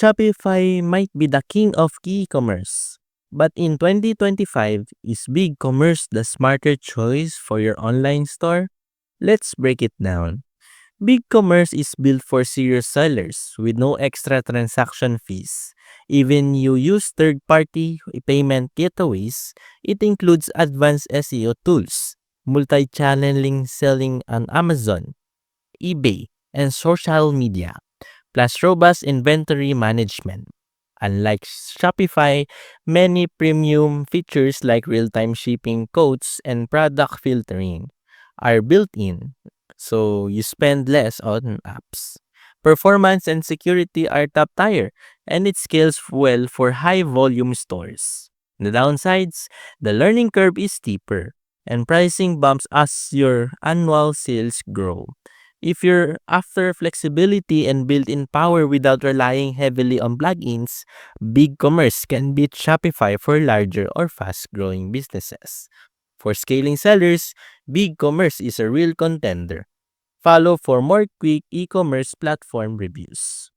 Shopify might be the king of e-commerce, but in 2025, is BigCommerce the smarter choice for your online store? Let's break it down. BigCommerce is built for serious sellers with no extra transaction fees. Even you use third-party payment gateways, it includes advanced SEO tools, multi-channeling selling on Amazon, eBay, and social media, plus robust inventory management. Unlike Shopify, many premium features like real-time shipping codes and product filtering are built in, so you spend less on apps. Performance and security are top tier, and it scales well for high-volume stores. The downsides, the learning curve is steeper, and pricing bumps as your annual sales grow. If you're after flexibility and built-in power without relying heavily on plugins, BigCommerce can beat Shopify for larger or fast-growing businesses. For scaling sellers, BigCommerce is a real contender. Follow for more quick e-commerce platform reviews.